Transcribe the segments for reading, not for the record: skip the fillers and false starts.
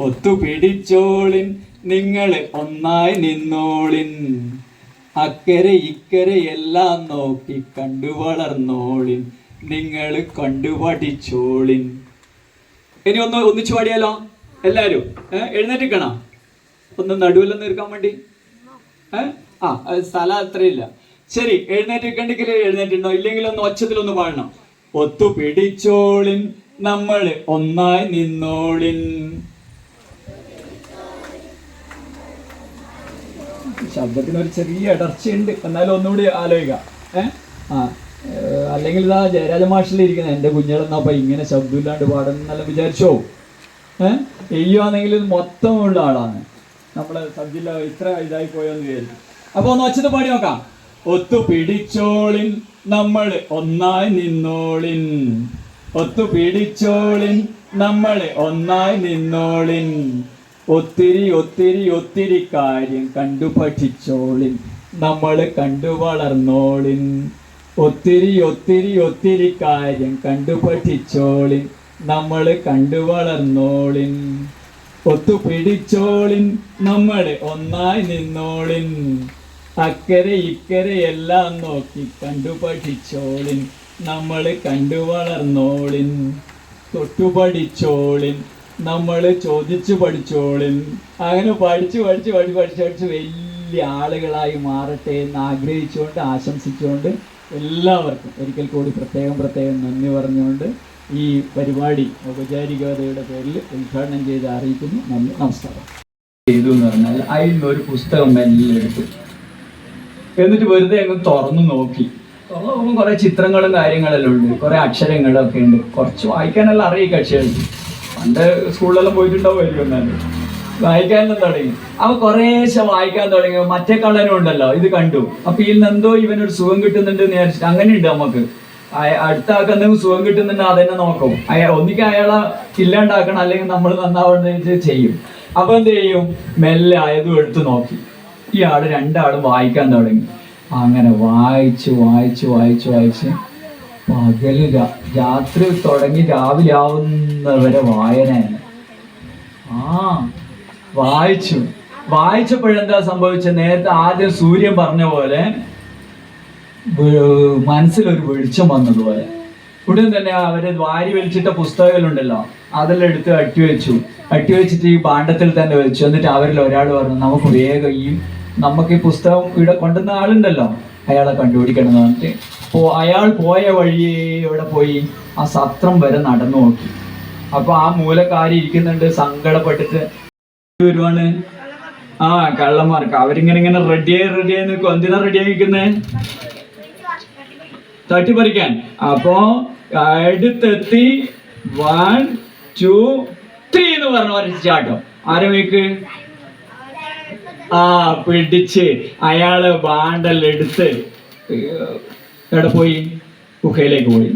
ഒത്തുപിടിച്ചോളിൻ നിങ്ങൾ ഒന്നായി നിന്നോളിൻ, അക്കരെ ഇക്കരെ എല്ലാം നോക്കി കണ്ടു വളർന്നോളിൻ, നിങ്ങൾ കണ്ടു പഠിച്ചോളിൻ. ഇനി ഒന്നിച്ചു പാടിയാലോ എല്ലാരും? എഴുന്നേറ്റിക്കണം, ഒന്ന് നടുവിലൊന്ന് തീർക്കാൻ വേണ്ടി. സ്ഥലം അത്രയില്ല. ശരി, എഴുന്നേറ്റിക്കണ്ടെങ്കിൽ എഴുന്നേറ്റുണ്ടോ, ഇല്ലെങ്കിൽ ഒന്ന് ഒച്ചത്തിലൊന്ന് പാടണം. ഒത്തുപിടിച്ചോളിൻ നമ്മൾ ഒന്നായി നിന്നോളിൻ. ശബ്ദത്തിനൊരു ചെറിയ ഇടർച്ചയുണ്ട്, എന്നാലും ഒന്നുകൂടി ആലോചിക്കാം. അല്ലെങ്കിൽ ഇതാ ജയരാജ മാഷിലിരിക്കുന്നത് എൻ്റെ കുഞ്ഞുങ്ങളെന്നപ്പോ ഇങ്ങനെ ശബ്ദമില്ലാണ്ട് പാടുന്നെല്ലാം വിചാരിച്ചോ? എയ്യുവാണെങ്കിൽ ഇത് മൊത്തമുള്ള ആളാണ്. നമ്മളെ സബ്ജില്ല ഇത്ര ഇതായി പോയോന്ന് വിചാരിച്ചു. അപ്പൊ ഒന്ന് ഒച്ചത്ത് പാടി നോക്കാം. ഒത്തുപിടിച്ചോളിൻ നമ്മൾ ഒന്നായി നിന്നോളിൻ, ഒത്തുപിടിച്ചോളിൻ നമ്മൾ ഒന്നായി നിന്നോളിൻ, ഒത്തിരി ഒത്തിരി ഒത്തിരി കാര്യം കണ്ടു പഠിച്ചോളിൻ, നമ്മൾ കണ്ടു വളർന്നോളിൻ, ഒത്തിരി ഒത്തിരി ഒത്തിരി കാര്യം കണ്ടു പഠിച്ചോളിൻ, നമ്മൾ കണ്ടു വളർന്നോളിൻ, ഒത്തുപിടിച്ചോളിൻ നമ്മൾ ഒന്നായി നിന്നോളിൻ, അക്കരെ ഇക്കരെ എല്ലാം നോക്കി കണ്ടു പഠിച്ചോളിൻ, നമ്മൾ കണ്ടു വളർന്നോളിൻ, തൊട്ടുപഠിച്ചോളിൻ, നമ്മൾ ചോദിച്ചു പഠിച്ചോളിൻ. അങ്ങനെ പഠിച്ച് പഠിച്ച് പഠിച്ച് പഠിച്ച് പഠിച്ച് വലിയ ആളുകളായി മാറട്ടെ എന്ന് ആഗ്രഹിച്ചുകൊണ്ട് ആശംസിച്ചുകൊണ്ട് എല്ലാവർക്കും ഒരിക്കൽ കൂടി പ്രത്യേകം നന്ദി പറഞ്ഞുകൊണ്ട് ഈ പരിപാടി ഔപചാരികതയുടെ പേരിൽ ഉദ്ഘാടനം ചെയ്ത് അറിയിക്കുന്നു. നന്ദി, നമസ്കാരം. ചെയ്തു എന്ന് പറഞ്ഞാൽ അതിൽ ഒരു പുസ്തകം എല്ലാം എടുത്തു, എന്നിട്ട് വെറുതെ അങ്ങ് തുറന്നു നോക്കി. തുറന്നു നോക്കുമ്പോൾ കുറെ ചിത്രങ്ങളും കാര്യങ്ങളെല്ലാം ഉണ്ട്, കുറെ അക്ഷരങ്ങളൊക്കെ ഉണ്ട്. കുറച്ച് വായിക്കാനെല്ലാം അറിയും കക്ഷികൾക്ക്, പണ്ട് സ്കൂളിലെല്ലാം പോയിട്ടുണ്ടാവുമായിരിക്കും. എന്നാലും വായിക്കാനെല്ലാം തുടങ്ങി. അപ്പൊ കുറേശ്ശെ വായിക്കാൻ തുടങ്ങി. മറ്റേ കള്ളനും ഉണ്ടല്ലോ, ഇത് കണ്ടു. അപ്പൊ ഇതിൽ നിന്നെന്തോ ഇവനൊരു സുഖം കിട്ടുന്നുണ്ട് എന്ന് വിചാരിച്ചിട്ട് അങ്ങനെയുണ്ട് നമുക്ക്. അടുത്ത ആൾക്ക് എന്തെങ്കിലും സുഖം കിട്ടുന്നുണ്ട് അതെന്നെ നോക്കും. ഒന്നിക്ക് അയാളെ ഇല്ലാണ്ടാക്കണം, അല്ലെങ്കിൽ നമ്മൾ നന്നാവുന്ന ചെയ്യും. അപ്പൊ എന്ത് ചെയ്യും? മെല്ലെ ആയതും എടുത്ത് നോക്കി. ഇയാള് രണ്ടാളും വായിക്കാൻ തുടങ്ങി. അങ്ങനെ വായിച്ച് വായിച്ച് വായിച്ച് വായിച്ച് പകല് രാത്രി തുടങ്ങി രാവിലെ ആവുന്നവരെ വായനയാണ്. വായിച്ചപ്പോഴെന്താ സംഭവിച്ചത്? നേരത്തെ ആദ്യം സൂര്യൻ പറഞ്ഞ പോലെ മനസ്സിലൊരു വെളിച്ചം വന്നതുപോലെ ഉടൻ തന്നെ അവര് വാരി വലിച്ചിട്ട പുസ്തകങ്ങളുണ്ടല്ലോ അതെല്ലാം എടുത്ത് അട്ടിവെച്ചിട്ട് ഈ പാണ്ഡത്തിൽ തന്നെ വെച്ചു. എന്നിട്ട് അവരിൽ ഒരാൾ പറഞ്ഞു, നമുക്ക് വേഗം നമുക്ക് ഈ പുസ്തകം ഇവിടെ കൊണ്ടുവന്ന ആളുണ്ടല്ലോ അയാളെ കണ്ടുപിടിക്കണം എന്ന് പറഞ്ഞിട്ട് അയാൾ പോയ വഴി ഇവിടെ പോയി ആ സത്രം വരെ നടന്നു നോക്കി. അപ്പൊ ആ മൂലക്കാരി ഇരിക്കുന്നുണ്ട്, സങ്കടപ്പെട്ടിട്ട് വരുവാണ്. കള്ളന്മാർക്ക് അവരിങ്ങനെ റെഡിയായി നിൽക്കും. എന്തിനാ റെഡിയായി നിൽക്കുന്നേ? തട്ടിപ്പറിക്കാൻ. അപ്പോ അടുത്തെത്തി 1 2 3 എന്ന് പറഞ്ഞ ചാട്ടം ആരമേക്ക് പിടിച്ച് അയാള് ബാണ്ടലെടുത്ത് എവിടെ പോയി? ഗുഹയിലേക്ക് പോയി.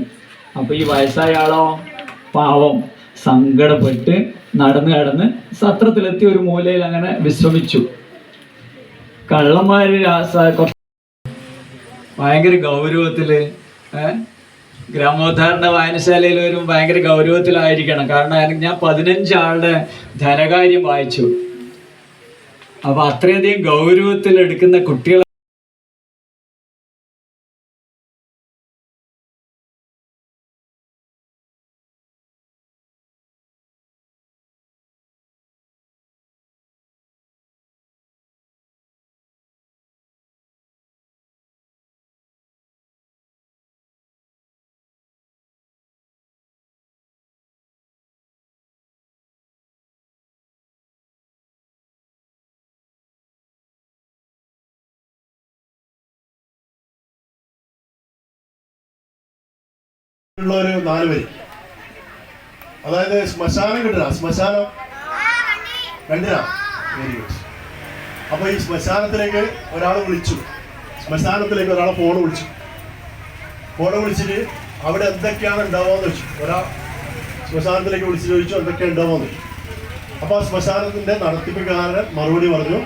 അപ്പൊ ഈ വയസ്സായ ആളോ പാവം സങ്കടപ്പെട്ട് നടന്ന് സത്രത്തിലെത്തി ഒരു മൂലയിൽ അങ്ങനെ വിശ്രമിച്ചു. കള്ളന്മാര് ഭയങ്കര ഗൗരവത്തില് ഗ്രാമോദ്ധാരണ വായനശാലയിൽ വരും ഭയങ്കര ഗൗരവത്തിലായിരിക്കണം. കാരണം ഞാൻ 15 ആളുടെ ധനകാര്യം വായിച്ചു. അപ്പൊ അത്രയധികം ഗൗരവത്തിൽ എടുക്കുന്ന കുട്ടികളെ ഒരു 4 വരി, അതായത് ശ്മശാനം കിട്ടുക. ശ്മശാനം കണ്ടില്ല? Very good. അപ്പൊ ഈ ശ്മശാനത്തിലേക്ക് ഒരാൾ വിളിച്ചു. ശ്മശാനത്തിലേക്ക് ഒരാളെ ഫോൺ വിളിച്ചിട്ട് അവിടെ എന്തൊക്കെയാണ് ഉണ്ടാവുകയെന്ന് വെച്ചു. ഒരാൾ ശ്മശാനത്തിലേക്ക് വിളിച്ച് ചോദിച്ചു എന്തൊക്കെയാണ് ഉണ്ടാവുമെന്ന്. അപ്പൊ ആ ശ്മശാനത്തിന്റെ നടത്തിപ്പുകാരൻ മറുപടി പറഞ്ഞു,